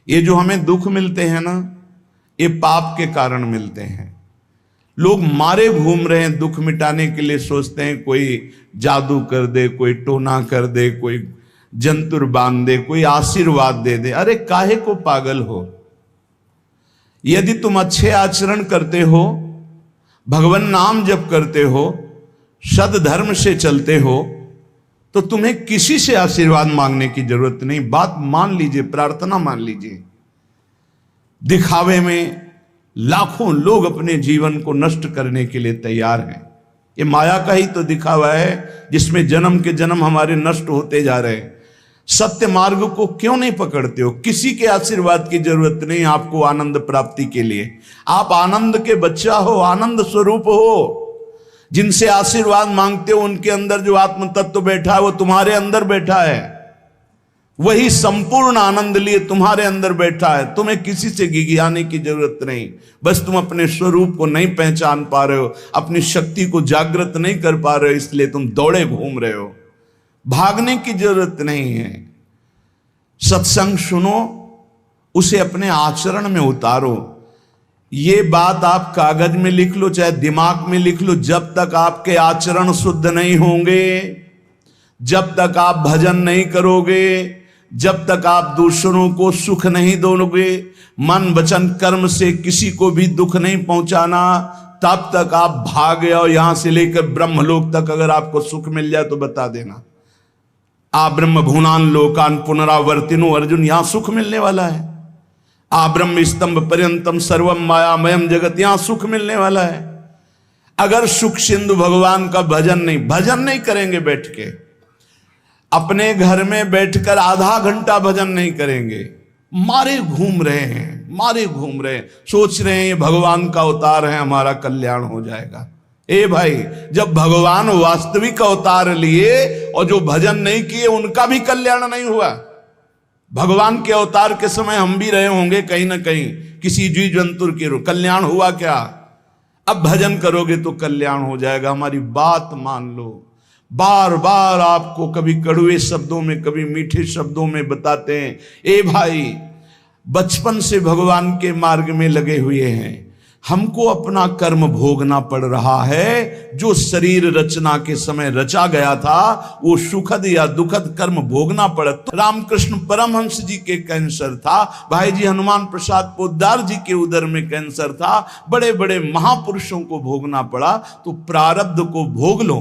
ये जो हमें दुख मिलते हैं ना, ये पाप के कारण मिलते हैं। लोग मारे घूम रहे हैं दुख मिटाने के लिए, सोचते हैं कोई जादू कर दे, कोई टोना कर दे, कोई जंतुर बांध दे, कोई आशीर्वाद दे दे। अरे काहे को पागल हो? यदि तुम अच्छे आचरण करते हो, भगवान नाम जप करते हो, सद धर्म से चलते हो, तो तुम्हें किसी से आशीर्वाद मांगने की जरूरत नहीं। बात मान लीजिए, प्रार्थना मान लीजिए। दिखावे में लाखों लोग अपने जीवन को नष्ट करने के लिए तैयार हैं। ये माया का ही तो दिखावा है जिसमें जन्म के जन्म हमारे नष्ट होते जा रहे हैं। सत्य मार्ग को क्यों नहीं पकड़ते हो? किसी के आशीर्वाद की जरूरत नहीं आपको आनंद प्राप्ति के लिए। आप आनंद के बच्चा हो, आनंद स्वरूप हो। जिनसे आशीर्वाद मांगते हो उनके अंदर जो आत्म तत्व बैठा है वो तुम्हारे अंदर बैठा है। वही संपूर्ण आनंद लिए तुम्हारे अंदर बैठा है। तुम्हें किसी से गिगियाने की जरूरत नहीं। बस तुम अपने स्वरूप को नहीं पहचान पा रहे हो, अपनी शक्ति को जागृत नहीं कर पा रहे हो, इसलिए तुम दौड़े घूम रहे हो। भागने की जरूरत नहीं है। सत्संग सुनो, उसे अपने आचरण में उतारो। ये बात आप कागज में लिख लो, चाहे दिमाग में लिख लो। जब तक आपके आचरण शुद्ध नहीं होंगे, जब तक आप भजन नहीं करोगे, जब तक आप दूसरों को सुख नहीं दोगे, मन वचन कर्म से किसी को भी दुख नहीं पहुंचाना, तब तक आप भागे। और यहां से लेकर ब्रह्मलोक तक अगर आपको सुख मिल जाए तो बता देना। आ ब्रह्म भुवनान लोकान पुनरावर्तिनो, अर्जुन यहां सुख मिलने वाला है। आ ब्रह्म स्तंभ पर्यंतम सर्वम मायामयम जगत, यहां सुख मिलने वाला है। अगर सुख सिंधु भगवान का भजन नहीं करेंगे, बैठ के अपने घर में बैठकर आधा घंटा भजन नहीं करेंगे, मारे घूम रहे हैं, सोच रहे हैं ये भगवान का अवतार है, हमारा कल्याण हो जाएगा। ए भाई, जब भगवान वास्तविक अवतार लिए और जो भजन नहीं किए उनका भी कल्याण नहीं हुआ। भगवान के अवतार के समय हम भी रहे होंगे कहीं ना कहीं, किसी जीव जंतु के कल्याण हुआ क्या? अब भजन करोगे तो कल्याण हो जाएगा। हमारी बात मान लो। बार बार आपको कभी कड़वे शब्दों में, कभी मीठे शब्दों में बताते हैं, ए भाई, बचपन से भगवान के मार्ग में लगे हुए हैं, हमको अपना कर्म भोगना पड़ रहा है। जो शरीर रचना के समय रचा गया था वो सुखद या दुखद कर्म भोगना पड़ा। रामकृष्ण परमहंस जी के कैंसर था, भाई जी हनुमान प्रसाद पोद्दार जी के उदर में कैंसर था, बड़े बड़े महापुरुषों को भोगना पड़ा। तो प्रारब्ध को भोग लो।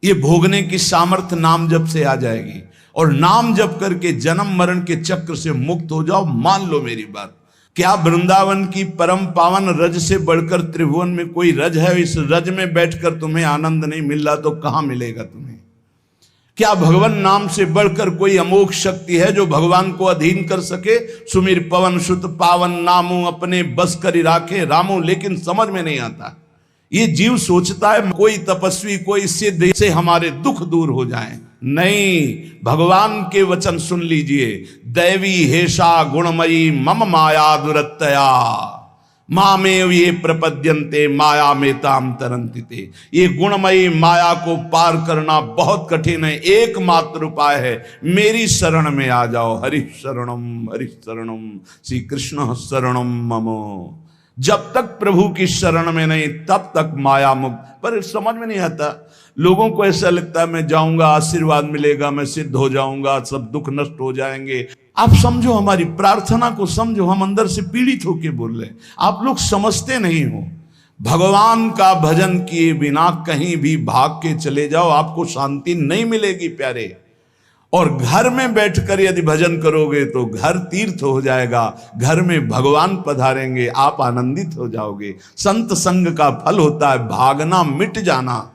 ये भोगने की सामर्थ्य नाम जप से आ जाएगी, और नाम जप करके जन्म मरण के चक्र से मुक्त हो जाओ। मान लो मेरी बात। क्या वृंदावन की परम पावन रज से बढ़कर त्रिभुवन में कोई रज है? इस रज में बैठकर तुम्हें आनंद नहीं मिल रहा तो कहां मिलेगा तुम्हें? क्या भगवान नाम से बढ़कर कोई अमोघ शक्ति है जो भगवान को अधीन कर सके? सुमिर पवन सुत पावन नामू, अपने बस करी राखे रामू। लेकिन समझ में नहीं आता। ये जीव सोचता है कोई तपस्वी, कोई सिद्ध से हमारे दुख दूर हो जाएं। नहीं, भगवान के वचन सुन लीजिए। दैवी हेषा गुणमयी मम माया दुरत्तया, मामेव ये प्रपद्यन्ते माया मेताम तरन्ति। ये गुणमयी माया को पार करना बहुत कठिन है। एकमात्र उपाय है, मेरी शरण में आ जाओ। हरि शरणम श्री कृष्ण शरणम मम। जब तक प्रभु की शरण में नहीं तब तक माया मुक्त। पर समझ में नहीं आता। लोगों को ऐसा लगता है मैं जाऊंगा, आशीर्वाद मिलेगा, मैं सिद्ध हो जाऊंगा, सब दुख नष्ट हो जाएंगे। आप समझो, हमारी प्रार्थना को समझो। हम अंदर से पीड़ित होके बोल रहे हैं, आप लोग समझते नहीं हो। भगवान का भजन किए बिना कहीं भी भाग के चले जाओ, आपको शांति नहीं मिलेगी प्यारे। और घर में बैठकर यदि भजन करोगे तो घर तीर्थ हो जाएगा, घर में भगवान पधारेंगे, आप आनंदित हो जाओगे। संत संग का फल होता है भागना, मिट जाना।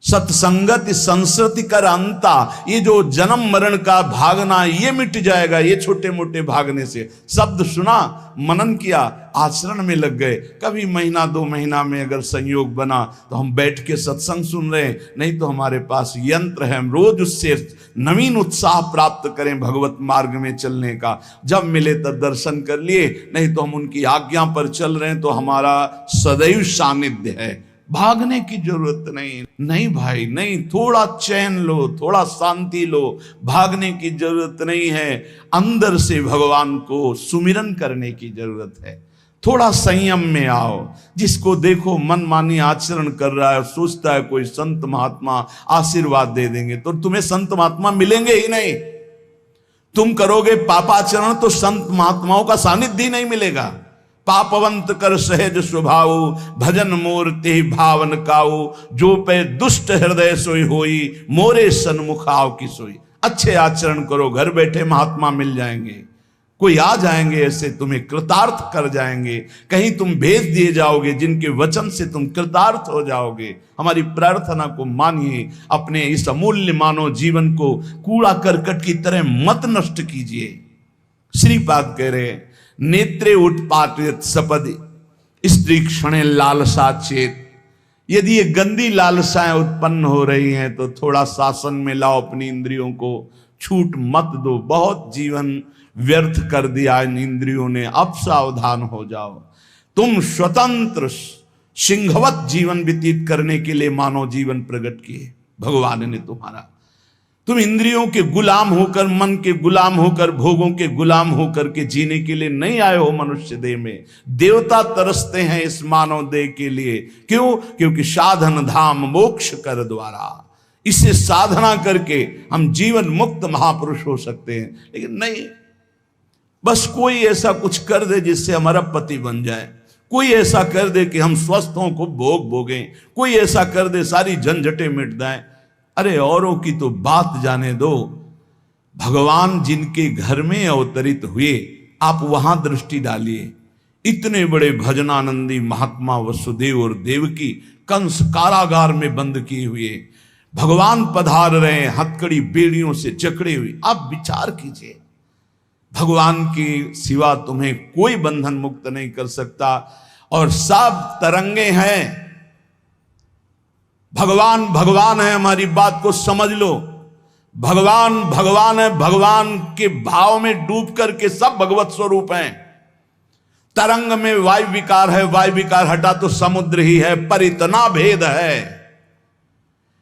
सत्संगति संस्कृति कर अंता, ये जो जन्म मरण का भागना ये मिट जाएगा। ये छोटे मोटे भागने से, शब्द सुना, मनन किया, आचरण में लग गए। कभी महीना 2 महीना में अगर संयोग बना तो हम बैठ के सत्संग सुन रहे हैं, नहीं तो हमारे पास यंत्र है, हम रोज उससे नवीन उत्साह प्राप्त करें भगवत मार्ग में चलने का। जब मिले तब दर्शन कर लिए, नहीं तो हम उनकी आज्ञा पर चल रहे हैं तो हमारा सदैव सानिध्य है। भागने की जरूरत नहीं। नहीं भाई नहीं, थोड़ा चैन लो, थोड़ा शांति लो, भागने की जरूरत नहीं है। अंदर से भगवान को सुमिरन करने की जरूरत है। थोड़ा संयम में आओ। जिसको देखो मनमानी आचरण कर रहा है, सोचता है कोई संत महात्मा आशीर्वाद दे देंगे, तो तुम्हें संत महात्मा मिलेंगे ही नहीं। तुम करोगे पापाचरण तो संत महात्माओं का सानिध्य ही नहीं मिलेगा। पापवंत कर सहज स्वभाव, भजन मूर्ति भावन काऊ, जो पे दुष्ट हृदय सोई होई, मोरे सन्मुख आओ की सोई। अच्छे आचरण करो, घर बैठे महात्मा मिल जाएंगे, कोई आ जाएंगे ऐसे, तुम्हें कृतार्थ कर जाएंगे। कहीं तुम भेज दिए जाओगे जिनके वचन से तुम कृतार्थ हो जाओगे। हमारी प्रार्थना को मानिए, अपने इस अमूल्य मानव जीवन को कूड़ा करकट की तरह मत नष्ट कीजिए। श्रीपाद कह रहे, नेत्रे उत्पाटित सपदि स्त्री क्षणे लालसा चेत। यदि ये गंदी लालसाएं उत्पन्न हो रही हैं तो थोड़ा शासन में लाओ अपनी इंद्रियों को, छूट मत दो। बहुत जीवन व्यर्थ कर दिया इन इंद्रियों ने, अब सावधान हो जाओ। तुम स्वतंत्र सिंहवत जीवन व्यतीत करने के लिए मानव जीवन प्रकट किए भगवान ने तुम्हारा। तुम इंद्रियों के गुलाम होकर, मन के गुलाम होकर, भोगों के गुलाम होकर के जीने के लिए नहीं आए हो मनुष्य देह में। देवता तरसते हैं इस मानव देह के लिए। क्यों? क्योंकि साधन धाम मोक्ष कर द्वारा, इसे साधना करके हम जीवन मुक्त महापुरुष हो सकते हैं। लेकिन नहीं, बस कोई ऐसा कुछ कर दे जिससे हमारा पति बन जाए, कोई ऐसा कर दे कि हम स्वस्थों को भोग भोगें, कोई ऐसा कर दे सारी झंझटें मिट जाएं। अरे औरों की तो बात जाने दो, भगवान जिनके घर में अवतरित हुए आप वहां दृष्टि डालिए। इतने बड़े भजनानंदी महात्मा वसुदेव और देवकी कंस कारागार में बंद किए हुए भगवान पधार रहे हैं, हथकड़ी बेड़ियों से जकड़े हुए। आप विचार कीजिए, भगवान के सिवा तुम्हें कोई बंधन मुक्त नहीं कर सकता। और सब तरंगे हैं, भगवान भगवान है, हमारी बात को समझ लो। भगवान भगवान है, भगवान के भाव में डूब करके सब भगवत स्वरूप हैं। तरंग में वायु विकार है, वायु विकार हटा तो समुद्र ही है। पर इतना भेद है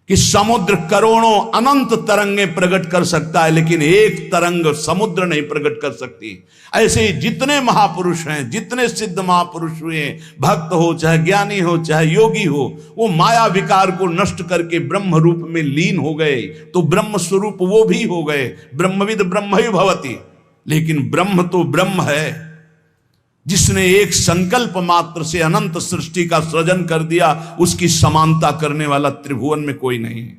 कि समुद्र करोड़ों अनंत तरंगे प्रकट कर सकता है, लेकिन एक तरंग समुद्र नहीं प्रकट कर सकती। ऐसे ही जितने महापुरुष हैं, जितने सिद्ध महापुरुष हुए, भक्त हो चाहे ज्ञानी हो चाहे योगी हो, वो माया विकार को नष्ट करके ब्रह्म रूप में लीन हो गए, तो ब्रह्म स्वरूप वो भी हो गए। ब्रह्मविद ब्रह्म ही भवति। लेकिन ब्रह्म तो ब्रह्म है, जिसने एक संकल्प मात्र से अनंत सृष्टि का सृजन कर दिया, उसकी समानता करने वाला त्रिभुवन में कोई नहीं है।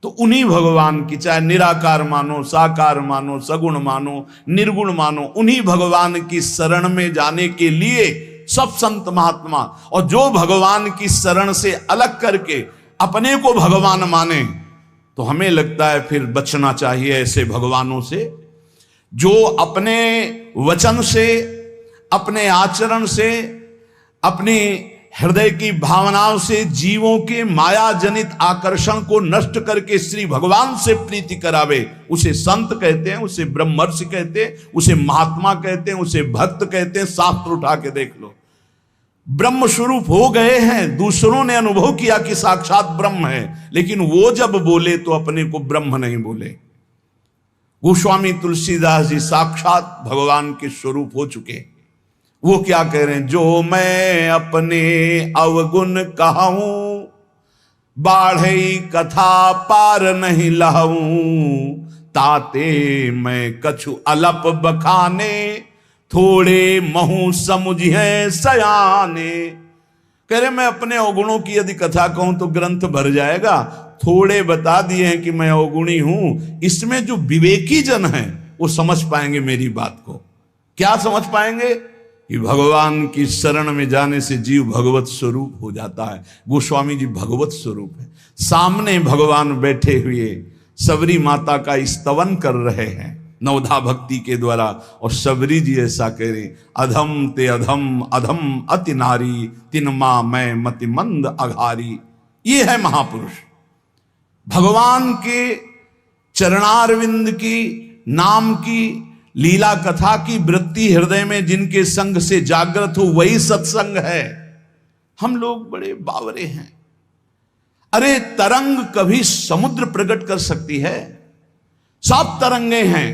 तो उन्हीं भगवान की, चाहे निराकार मानो, साकार मानो, सगुण मानो, निर्गुण मानो, उन्हीं भगवान की शरण में जाने के लिए सब संत महात्मा, और जो भगवान की शरण से अलग करके अपने को भगवान माने, तो हमें लगता है फिर बचना चाहिए ऐसे भगवानों से, जो अपने वचन से, अपने आचरण से, अपनी हृदय की भावनाओं से जीवों के माया जनित आकर्षण को नष्ट करके श्री भगवान से प्रीति करावे। उसे संत कहते हैं, उसे ब्रह्मर्षि कहते हैं, उसे महात्मा कहते हैं, उसे भक्त कहते हैं। शास्त्र उठा के देख लो, ब्रह्म स्वरूप हो गए हैं। दूसरों ने अनुभव किया कि साक्षात ब्रह्म है, लेकिन वो जब बोले तो अपने को ब्रह्म नहीं बोले। गोस्वामी तुलसीदास जी साक्षात भगवान के स्वरूप हो चुके। वो क्या कह रहे हैं? जो मैं अपने अवगुण कहूं, बाढ़ई कथा पार नहीं लहूं, ताते मैं कछु अलप बखाने, थोड़े महू समुझे सयाने। कह रहे मैं अपने अवगुणों की यदि कथा कहूं तो ग्रंथ भर जाएगा। थोड़े बता दिए हैं कि मैं अवगुणी हूं, इसमें जो विवेकी जन हैं वो समझ पाएंगे मेरी बात को। क्या समझ पाएंगे? कि भगवान की शरण में जाने से जीव भगवत स्वरूप हो जाता है। गोस्वामी जी भगवत स्वरूप है, सामने भगवान बैठे हुए सबरी माता का स्तवन कर रहे हैं नवधा भक्ति के द्वारा। और सबरी जी ऐसा कह रहे, अधम ते अधम अधम अति नारी, तिन मां मैं मति मंद अघारी। ये है महापुरुष। भगवान के चरणारविंद की, नाम की, लीला कथा की वृत्ति हृदय में जिनके संग से जागृत हो, वही सत्संग है। हम लोग बड़े बावरे हैं, अरे तरंग कभी समुद्र प्रकट कर सकती है? सब तरंगे हैं,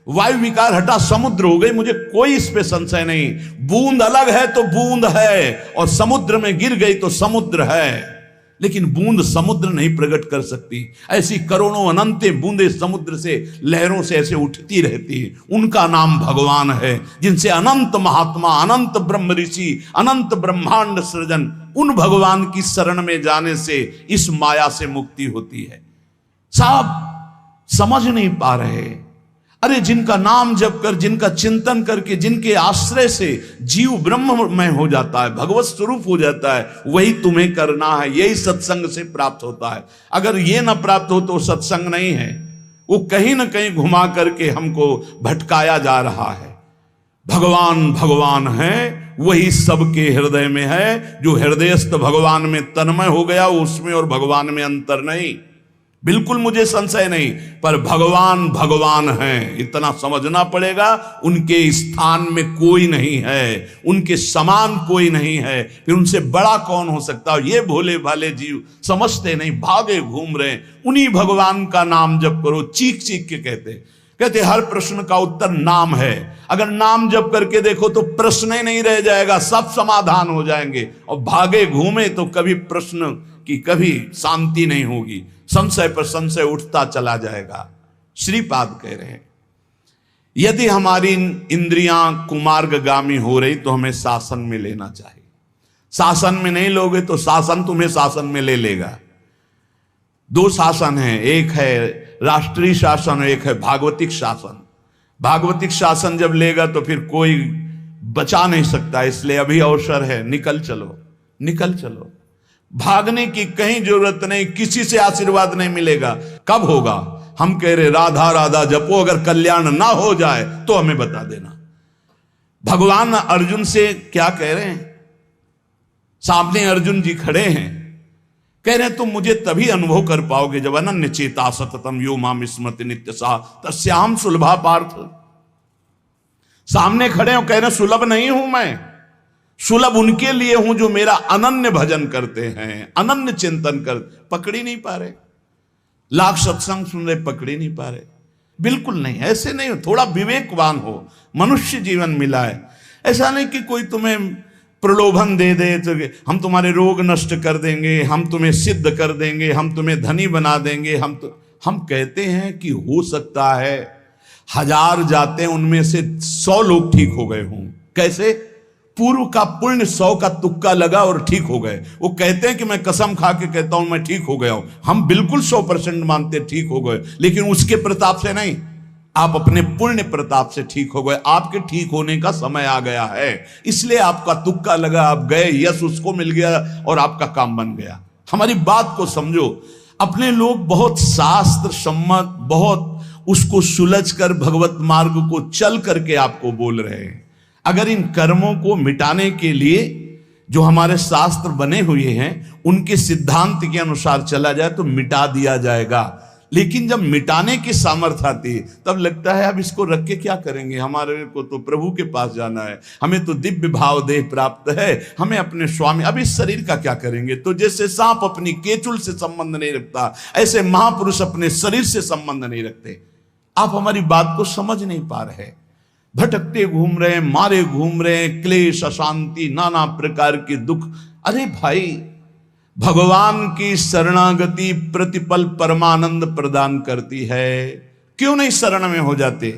वायु विकार हटा समुद्र हो गई, मुझे कोई इस पे संशय नहीं। बूंद अलग है तो बूंद है, और समुद्र में गिर गई तो समुद्र है, लेकिन बूंद समुद्र नहीं प्रकट कर सकती। ऐसी करोड़ों अनंत बूंदे समुद्र से लहरों से ऐसे उठती रहती है, उनका नाम भगवान है, जिनसे अनंत महात्मा, अनंत ब्रह्म ऋषि, अनंत ब्रह्मांड सृजन, उन भगवान की शरण में जाने से इस माया से मुक्ति होती है। साहब समझ नहीं पा रहे। अरे जिनका नाम जप कर, जिनका चिंतन करके, जिनके आश्रय से जीव ब्रह्ममय हो जाता है, भगवत स्वरूप हो जाता है, वही तुम्हें करना है। यही सत्संग से प्राप्त होता है। अगर ये ना प्राप्त हो तो सत्संग नहीं है, वो कहीं ना कहीं घुमा करके हमको भटकाया जा रहा है। भगवान भगवान है, वही सबके हृदय में है। जो हृदयस्थ भगवान में तन्मय हो गया, उसमें और भगवान में अंतर नहीं, बिल्कुल मुझे संशय नहीं। पर भगवान भगवान हैं, इतना समझना पड़ेगा। उनके स्थान में कोई नहीं है, उनके समान कोई नहीं है, फिर उनसे बड़ा कौन हो सकता है? ये भोले भाले जीव समझते नहीं, भागे घूम रहे। उन्हीं भगवान का नाम जप करो, चीख चीख के कहते हर प्रश्न का उत्तर नाम है। अगर नाम जप करके देखो तो प्रश्न ही नहीं रह जाएगा, सब समाधान हो जाएंगे। और भागे घूमे तो कभी प्रश्न की कभी शांति नहीं होगी, संशय पर संशय उठता चला जाएगा। श्रीपाद कह रहे हैं, यदि हमारी इंद्रियां कुमार्गगामी हो रही तो हमें शासन में लेना चाहिए। शासन में नहीं लोगे तो शासन तुम्हें शासन में ले लेगा। दो शासन है, एक है राष्ट्रीय शासन, एक है भागवतिक शासन। भागवतिक शासन जब लेगा तो फिर कोई बचा नहीं सकता, इसलिए अभी अवसर है, निकल चलो, निकल चलो। भागने की कहीं जरूरत नहीं, किसी से आशीर्वाद नहीं मिलेगा। कब होगा? हम कह रहे राधा राधा जपो, अगर कल्याण ना हो जाए तो हमें बता देना। भगवान अर्जुन से क्या कह रहे हैं? सामने अर्जुन जी खड़े हैं, कह रहे हैं तुम मुझे तभी अनुभव कर पाओगे जब अनन्य चेता सततम यो माम स्मृति नित्य सा तस्याम सुलभा पार्थ। सामने खड़े हो, कह रहे सुलभ नहीं हूं मैं, सुलभ उनके लिए हूं जो मेरा अनन्य भजन करते हैं, अनन्य चिंतन कर। पकड़ ही नहीं पा रहे, लाख सत्संग सुन रहे, पकड़ ही नहीं पा रहे। बिल्कुल नहीं, ऐसे नहीं हो। थोड़ा विवेकवान हो, मनुष्य जीवन मिला है। ऐसा नहीं कि कोई तुम्हें प्रलोभन दे दे तो हम तुम्हारे रोग नष्ट कर देंगे, हम तुम्हें सिद्ध कर देंगे, हम तुम्हें धनी बना देंगे। हम कहते हैं कि हो सकता है 1000 जाते हैं, उनमें से 100 लोग ठीक हो गए हों। कैसे? पूर्व का पुण्य 100 का तुक्का लगा और ठीक हो गए। वो कहते हैं कि मैं कसम खा के कहता हूं मैं ठीक हो गया हूं। हम बिल्कुल 100% मानते ठीक हो गए, लेकिन उसके प्रताप से नहीं, आप अपने पुण्य प्रताप से ठीक हो गए। आपके ठीक होने का समय आ गया है, इसलिए आपका तुक्का लगा, आप गए, यश उसको मिल गया और आपका काम बन गया। हमारी बात को समझो। अपने लोग बहुत शास्त्र सम्मत, बहुत उसको सुलझ कर भगवत मार्ग को चल करके आपको बोल रहे हैं। अगर इन कर्मों को मिटाने के लिए जो हमारे शास्त्र बने हुए हैं उनके सिद्धांत के अनुसार चला जाए तो मिटा दिया जाएगा। लेकिन जब मिटाने की सामर्थ्य आती है तब लगता है अब इसको रख के क्या करेंगे, हमारे को तो प्रभु के पास जाना है, हमें तो दिव्य भाव देह प्राप्त है, हमें अपने स्वामी, अब इस शरीर का क्या करेंगे। तो जैसे सांप अपनी केचुल से संबंध नहीं रखता, ऐसे महापुरुष अपने शरीर से संबंध नहीं रखते। आप हमारी बात को समझ नहीं पा रहे, भटकते घूम रहे हैं, मारे घूम रहे हैं, क्लेश, अशांति, नाना प्रकार के दुख। अरे भाई, भगवान की शरणागति प्रतिपल परमानंद प्रदान करती है, क्यों नहीं शरण में हो जाते?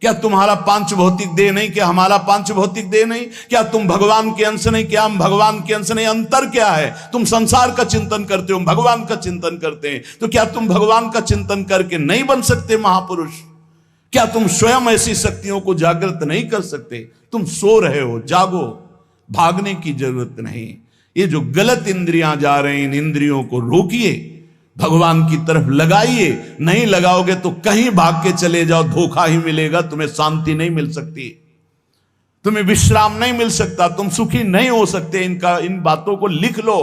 क्या तुम्हारा पांच भौतिक देह नहीं? क्या हमारा पांच भौतिक देह नहीं? क्या तुम भगवान के अंश नहीं? क्या हम भगवान के अंश नहीं? अंतर क्या है? तुम संसार का चिंतन करते हो, भगवान का चिंतन करते हैं, तो क्या तुम भगवान का चिंतन करके नहीं बन सकते महापुरुष? क्या तुम स्वयं ऐसी शक्तियों को जागृत नहीं कर सकते? तुम सो रहे हो, जागो, भागने की जरूरत नहीं। ये जो गलत इंद्रियां जा रही, इन इंद्रियों को रोकिए, भगवान की तरफ लगाइए। नहीं लगाओगे तो कहीं भाग के चले जाओ, धोखा ही मिलेगा, तुम्हें शांति नहीं मिल सकती, तुम्हें विश्राम नहीं मिल सकता, तुम सुखी नहीं हो सकते। इन बातों को लिख लो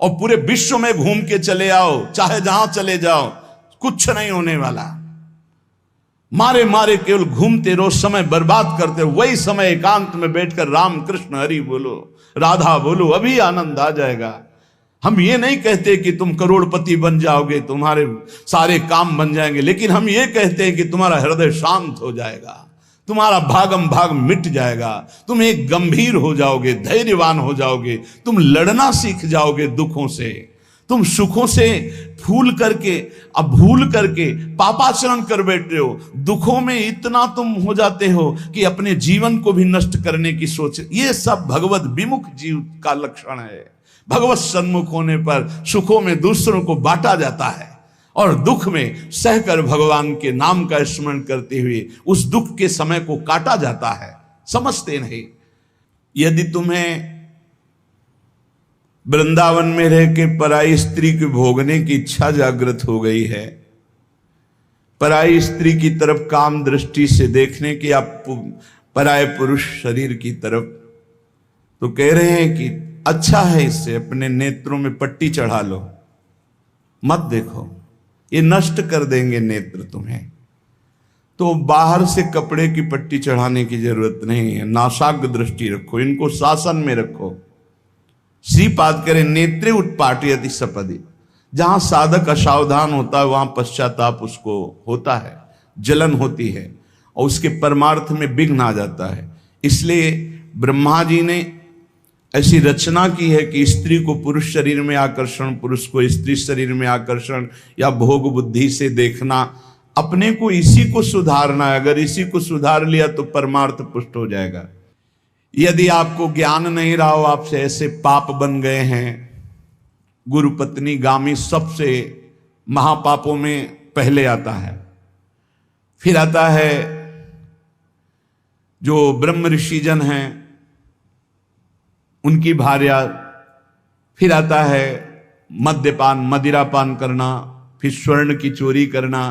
और पूरे विश्व में घूम के चले आओ, चाहे जहां चले जाओ, कुछ नहीं होने वाला। मारे मारे केवल घूमते रहो, समय बर्बाद करते रहो। वही समय एकांत में बैठकर राम कृष्ण हरि बोलो, राधा बोलो, अभी आनंद आ जाएगा। हम ये नहीं कहते कि तुम करोड़पति बन जाओगे, तुम्हारे सारे काम बन जाएंगे, लेकिन हम ये कहते हैं कि तुम्हारा हृदय शांत हो जाएगा, तुम्हारा भागम भाग मिट जाएगा, तुम एक गंभीर हो जाओगे, धैर्यवान हो जाओगे, तुम लड़ना सीख जाओगे दुखों से, तुम सुखों से भूल करके पापाचरण कर बैठे हो, दुखों में इतना तुम हो जाते हो कि अपने जीवन को भी नष्ट करने की सोच। ये सब भगवत विमुख जीव का लक्षण है। भगवत सन्मुख होने पर सुखों में दूसरों को बांटा जाता है और दुख में सहकर भगवान के नाम का स्मरण करते हुए उस दुख के समय को काटा जाता है। समझते नहीं। यदि तुम्हें वृंदावन में रह के पराई स्त्री के भोगने की इच्छा जागृत हो गई है, पराई स्त्री की तरफ काम दृष्टि से देखने की, आप पराये पुरुष शरीर की तरफ, तो कह रहे हैं कि अच्छा है, इससे अपने नेत्रों में पट्टी चढ़ा लो, मत देखो, ये नष्ट कर देंगे नेत्र तुम्हें। तो बाहर से कपड़े की पट्टी चढ़ाने की जरूरत नहीं है, नासाग्र दृष्टि रखो, इनको शासन में रखो। श्रीपाद करें नेत्रे उत्पाटयति सपदि, जहां साधक असावधान होता है वहां पश्चाताप उसको होता है, जलन होती है और उसके परमार्थ में विघ्न आ जाता है। इसलिए ब्रह्मा जी ने ऐसी रचना की है कि स्त्री को पुरुष शरीर में आकर्षण, पुरुष को स्त्री शरीर में आकर्षण या भोग बुद्धि से देखना, अपने को इसी को सुधारना है। अगर इसी को सुधार लिया तो परमार्थ पुष्ट हो जाएगा। यदि आपको ज्ञान नहीं रहा हो, आपसे ऐसे पाप बन गए हैं, गुरु पत्नी गामी सबसे महापापों में पहले आता है, फिर आता है जो ब्रह्म ऋषिजन हैं उनकी भार्या, फिर आता है मद्यपान मदिरापान करना, फिर स्वर्ण की चोरी करना,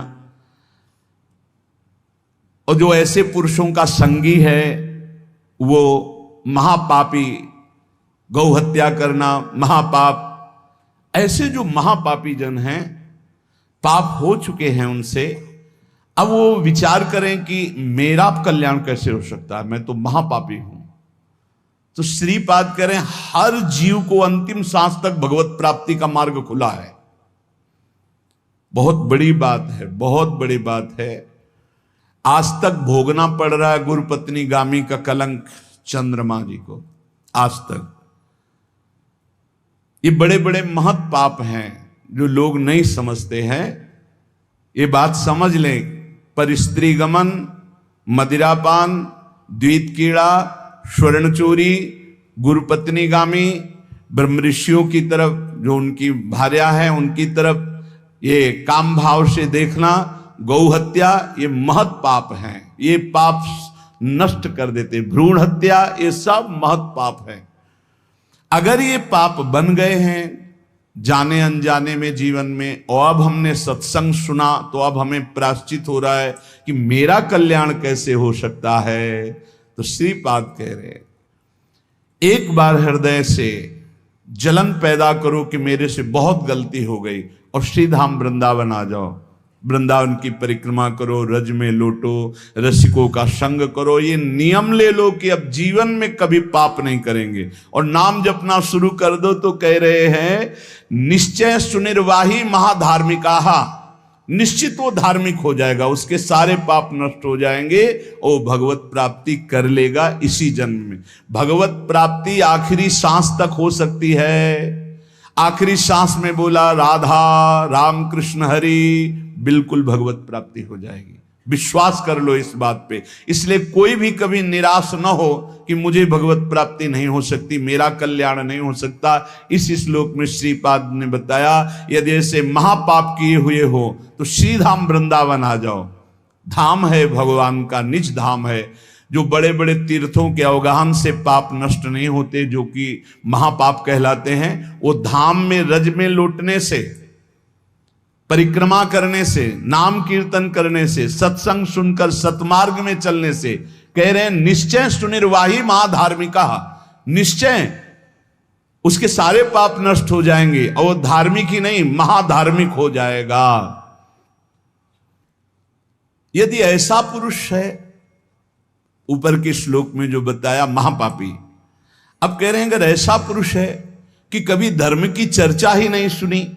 और जो ऐसे पुरुषों का संगी है वो महापापी, गौ हत्या करना महापाप। ऐसे जो महापापी जन हैं, पाप हो चुके हैं उनसे, अब वो विचार करें कि मेरा कल्याण कैसे हो सकता है, मैं तो महापापी हूं। तो श्रीपाद करें हर जीव को अंतिम सांस तक भगवत प्राप्ति का मार्ग खुला है। बहुत बड़ी बात है, बहुत बड़ी बात है। आज तक भोगना पड़ रहा है गुरु पत्नी गामी का कलंक चंद्रमा जी को, आज तक। ये बड़े बड़े महत पाप हैं जो लोग नहीं समझते हैं। ये बात समझ लें, पर स्त्री गमन, मदिरापान, द्वैत कीड़ा, स्वर्ण चोरी, गुरु पत्नी गामी, ब्रह्म ऋषियों की तरफ जो उनकी भार्या है उनकी तरफ ये काम भाव से देखना, गौ हत्या, ये महत पाप हैं। ये पाप नष्ट कर देते। भ्रूण हत्या, ये सब महत पाप है। अगर ये पाप बन गए हैं जाने अनजाने में जीवन में, और अब हमने सत्संग सुना तो अब हमें प्रायश्चित हो रहा है कि मेरा कल्याण कैसे हो सकता है, तो श्रीपाद कह रहे हैं एक बार हृदय से जलन पैदा करो कि मेरे से बहुत गलती हो गई, और श्रीधाम वृंदावन आ जाओ। वृंदावन की परिक्रमा करो, रज में लोटो, रसिकों का संग करो। ये नियम ले लो कि अब जीवन में कभी पाप नहीं करेंगे, और नाम जपना शुरू कर दो। तो कह रहे हैं निश्चय सुनिर्वाही महाधार्मिकाहा, निश्चित वो धार्मिक हो जाएगा, उसके सारे पाप नष्ट हो जाएंगे और भगवत प्राप्ति कर लेगा इसी जन्म में। भगवत प्राप्ति आखिरी सांस तक हो सकती है। आखिरी सांस में बोला राधा राम कृष्ण हरि, बिल्कुल भगवत प्राप्ति हो जाएगी। विश्वास कर लो इस बात पे। इसलिए कोई भी कभी निराश न हो कि मुझे भगवत प्राप्ति नहीं हो सकती, मेरा कल्याण नहीं हो सकता। इस श्लोक में श्रीपाद ने बताया यदि ऐसे महापाप किए हुए हो तो श्रीधाम वृंदावन आ जाओ। धाम है भगवान का, निज धाम है। जो बड़े बड़े तीर्थों के अवगाहन से पाप नष्ट नहीं होते, जो कि महापाप कहलाते हैं, वो धाम में रज में लौटने से, परिक्रमा करने से, नाम कीर्तन करने से, सत्संग सुनकर सतमार्ग में चलने से, कह रहे हैं निश्चय सुनिर्वाही महाधार्मिका, निश्चय उसके सारे पाप नष्ट हो जाएंगे और वो धार्मिक ही नहीं महाधार्मिक हो जाएगा। यदि ऐसा पुरुष है, ऊपर के श्लोक में जो बताया महापापी, अब कह रहे हैं अगर ऐसा पुरुष है कि कभी धर्म की चर्चा ही नहीं सुनी।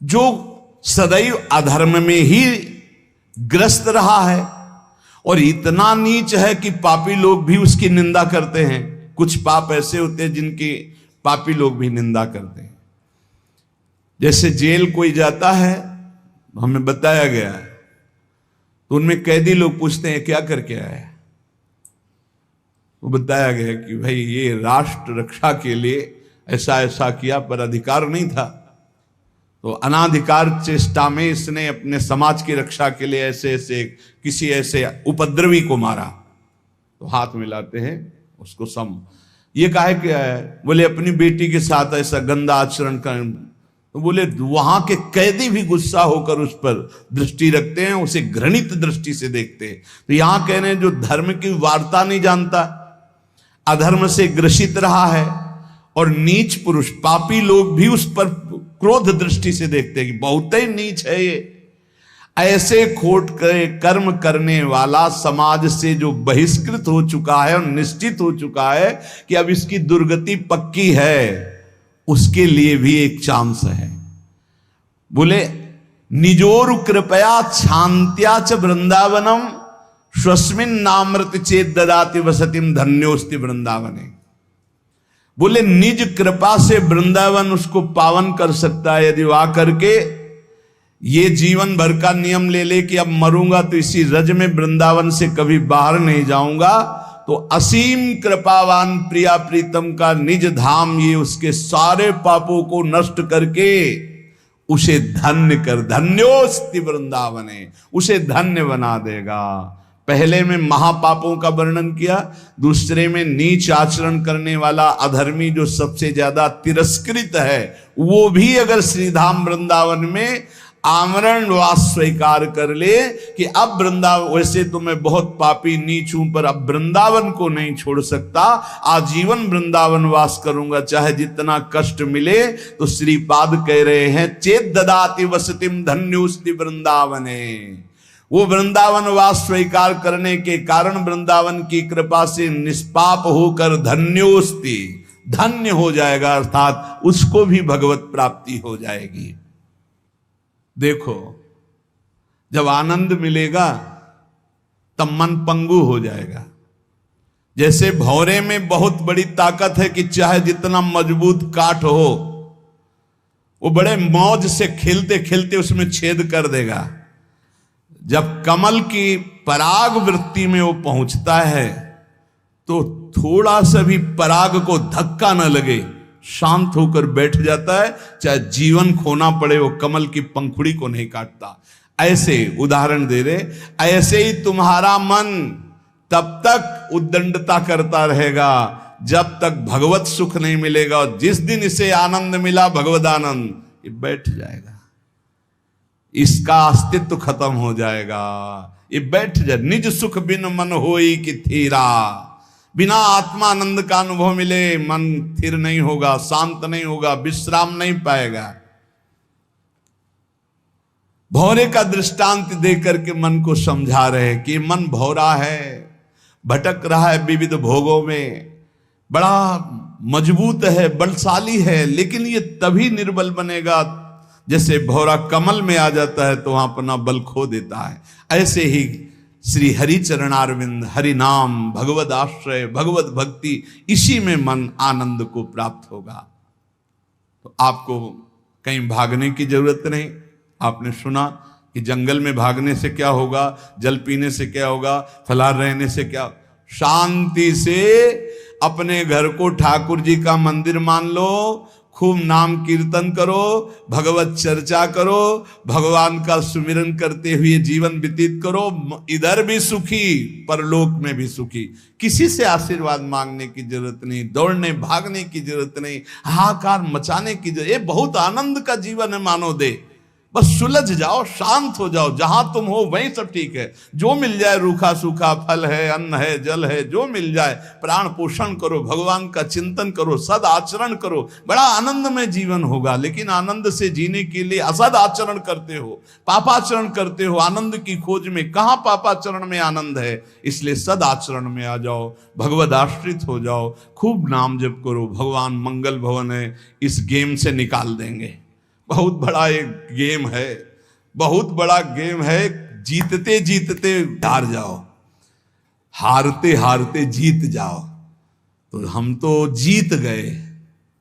जो सदैव अधर्म में ही ग्रस्त रहा है और इतना नीच है कि पापी लोग भी उसकी निंदा करते हैं। कुछ पाप ऐसे होते हैं जिनकी पापी लोग भी निंदा करते हैं। जैसे जेल कोई जाता है, हमें बताया गया है, तो उनमें कैदी लोग पूछते हैं क्या करके आया है, वो बताया गया कि भाई ये राष्ट्र रक्षा के लिए ऐसा ऐसा किया, पर अधिकार नहीं था, तो अनाधिकार चेष्टा में इसने अपने समाज की रक्षा के लिए ऐसे ऐसे किसी ऐसे उपद्रवी को मारा। तो हाथ मिलाते हैं उसको सम, ये काहे क्या है, बोले अपनी बेटी के साथ ऐसा गंदा आचरण कर। तो बोले वहां के कैदी भी गुस्सा होकर उस पर दृष्टि रखते हैं, उसे घृणित दृष्टि से देखते हैं। तो यहां कह रहे हैं जो धर्म की वार्ता नहीं जानता, अधर्म से ग्रसित रहा है, और नीच पुरुष पापी लोग भी उस पर क्रोध दृष्टि से देखते हैं कि बहुत ही नीच है ये। ऐसे खोट कर्म करने वाला समाज से जो बहिष्कृत हो चुका है और निश्चित हो चुका है कि अब इसकी दुर्गति पक्की है, उसके लिए भी एक चांस है। बोले निजोरु कृपया शांत्या च वृंदावनम स्वस्मिन नामृत चेत ददाति वसतिम धन्योस्ति वृंदावने। बोले निज कृपा से वृंदावन उसको पावन कर सकता है यदि वह करके ये जीवन भर का नियम ले ले कि अब मरूंगा तो इसी रज में वृंदावन से कभी बाहर नहीं जाऊंगा, तो असीम कृपावान प्रिया प्रीतम का निज धाम ये उसके सारे पापों को नष्ट करके उसे धन्य कर, धन्योस्ति वृंदावने, उसे धन्य बना देगा। पहले में महापापों का वर्णन किया, दूसरे में नीच आचरण करने वाला अधर्मी जो सबसे ज्यादा तिरस्कृत है, वो भी अगर श्रीधाम वृंदावन में आमरण वास स्वीकार कर ले कि अब वृंदावन, वैसे तो मैं बहुत पापी नीच हूं पर अब वृंदावन को नहीं छोड़ सकता, आजीवन वृंदावन वास करूंगा चाहे जितना कष्ट मिले, तो श्रीपाद कह रहे हैं चेत ददाति वसतिम धन्योस्ति वृंदावने। वो वृंदावन वास स्वीकार करने के कारण वृंदावन की कृपा से निष्पाप होकर धन्योस्ति, धन्य हो जाएगा, अर्थात उसको भी भगवत प्राप्ति हो जाएगी। देखो जब आनंद मिलेगा तब मन पंगु हो जाएगा। जैसे भौरे में बहुत बड़ी ताकत है कि चाहे जितना मजबूत काठ हो वो बड़े मौज से खेलते खेलते उसमें छेद कर देगा। जब कमल की पराग वृत्ति में वो पहुंचता है तो थोड़ा सा भी पराग को धक्का न लगे, शांत होकर बैठ जाता है, चाहे जीवन खोना पड़े वो कमल की पंखुड़ी को नहीं काटता। ऐसे उदाहरण दे रहे, ऐसे ही तुम्हारा मन तब तक उद्दंडता करता रहेगा जब तक भगवत सुख नहीं मिलेगा, और जिस दिन इसे आनंद मिला भगवद आनंद, ये बैठ जाएगा, इसका अस्तित्व खत्म हो जाएगा, ये बैठ जाए। निज सुख बिन मन होई कि थीरा, बिना आत्मानंद का अनुभव मिले मन स्थिर नहीं होगा, शांत नहीं होगा, विश्राम नहीं पाएगा। भौरे का दृष्टांत देकर के मन को समझा रहे कि मन भौरा है, भटक रहा है विविध भोगों में, बड़ा मजबूत है, बलशाली है, लेकिन ये तभी निर्बल बनेगा जैसे भौरा कमल में आ जाता है तो वहां अपना बल खो देता है। ऐसे ही श्री हरि चरणारविंद, हरि नाम, भगवद आश्रय, भगवत भक्ति, इसी में मन आनंद को प्राप्त होगा। तो आपको कहीं भागने की जरूरत नहीं। आपने सुना कि जंगल में भागने से क्या होगा, जल पीने से क्या होगा, फलाहार रहने से क्या, शांति से अपने घर को ठाकुर जी का मंदिर मान लो, खूब नाम कीर्तन करो, भगवत चर्चा करो, भगवान का सुमिरन करते हुए जीवन व्यतीत करो, इधर भी सुखी परलोक में भी सुखी। किसी से आशीर्वाद मांगने की जरूरत नहीं, दौड़ने भागने की जरूरत नहीं, हाहाकार मचाने की जरूरत, ये बहुत आनंद का जीवन है मानो दे। बस सुलझ जाओ, शांत हो जाओ, जहां तुम हो वहीं सब ठीक है। जो मिल जाए, रूखा सूखा फल है, अन्न है, जल है, जो मिल जाए, प्राण पोषण करो, भगवान का चिंतन करो, सद आचरण करो, बड़ा आनंद में जीवन होगा। लेकिन आनंद से जीने के लिए असद आचरण करते हो, पापाचरण करते हो, आनंद की खोज में। कहां पापाचरण में आनंद है? इसलिए सद आचरण में आ जाओ, भगवद आश्रित हो जाओ, खूब नाम जप करो। भगवान मंगल भवन है, इस गेम से निकाल देंगे। बहुत बड़ा एक गेम है, बहुत बड़ा गेम है। जीतते जीतते हार जाओ, हारते हारते जीत जाओ। तो हम तो जीत गए।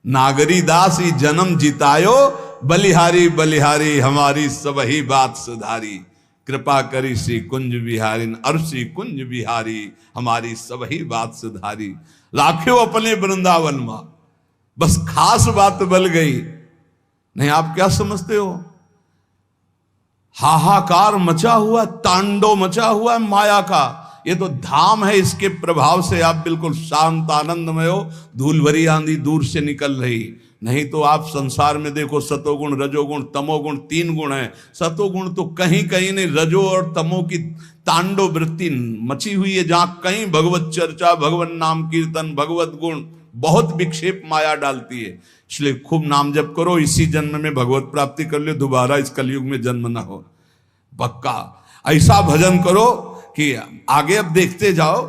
नागरी दास ही जन्म जितायो, बलिहारी बलिहारी हमारी सबही बात सुधारी। कृपा करी श्री कुंज बिहारी, अरसी कुंज बिहारी हमारी सबही बात सुधारी। लाखों अपने वृंदावन मां, बस खास बात बल गई। नहीं, आप क्या समझते हो? हाहाकार मचा हुआ, तांडव मचा हुआ माया का। ये तो धाम है, इसके प्रभाव से आप बिल्कुल शांत आनंदमय हो। धूल भरी आंधी दूर से निकल रही। नहीं तो आप संसार में देखो, सतोगुण रजोगुण तमोगुण 3 गुण है। सतोगुण तो कहीं कहीं नहीं, रजो और तमो की तांडव वृत्ति मची हुई है। जहां कहीं भगवत चर्चा, भगवत नाम कीर्तन, भगवत गुण, बहुत विक्षेप माया डालती है। इसलिए खूब नाम जप करो, इसी जन्म में भगवत प्राप्ति कर लो, दोबारा इस कलयुग में जन्म ना हो। पक्का ऐसा भजन करो कि आगे अब देखते जाओ।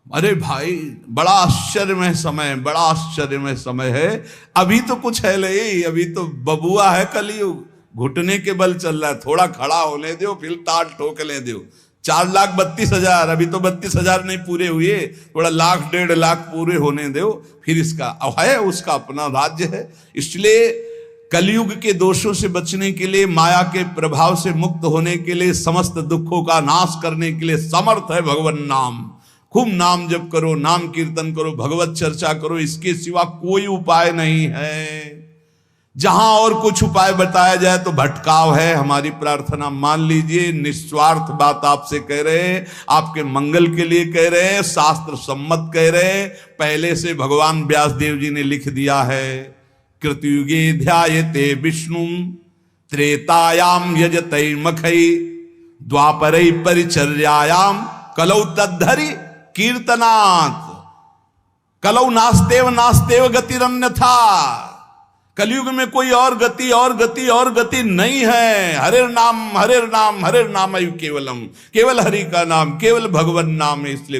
अरे भाई, बड़ा आश्चर्यमय समय, बड़ा आश्चर्यमय समय है। अभी तो कुछ है नहीं, अभी तो बबुआ है कलयुग, घुटने के बल चल रहा है। थोड़ा खड़ा होने दो, फिर ताल ठोकने दो। 4,32,000, अभी तो 32,000 नहीं पूरे हुए, थोड़ा लाख 1.5 लाख पूरे होने दो, फिर इसका है, उसका अपना राज्य है। इसलिए कलयुग के दोषों से बचने के लिए, माया के प्रभाव से मुक्त होने के लिए, समस्त दुखों का नाश करने के लिए समर्थ है भगवान नाम। खूब नाम जप करो, नाम कीर्तन करो, भगवत चर्चा करो, इसके सिवा कोई उपाय नहीं है। जहां और कुछ उपाय बताया जाए तो भटकाव है। हमारी प्रार्थना मान लीजिए, निस्वार्थ बात आपसे कह रहे हैं, आपके मंगल के लिए कह रहे हैं, शास्त्र सम्मत कह रहे हैं। पहले से भगवान व्यासदेव जी ने लिख दिया है, कृतयुगे ध्यायते विष्णु त्रेतायाम यजते मखई द्वापरै परिचर्यायाम कलौ तद्धरि कीर्तनात्। कलौ नास्तेव नास्तेव गतिरन्यथा। कलयुग में कोई और गति और गति और गति नहीं है। हरे नाम हरे नाम हरे नाम केवलम, केवल हरि का नाम, केवल भगवान नाम है। इसलिए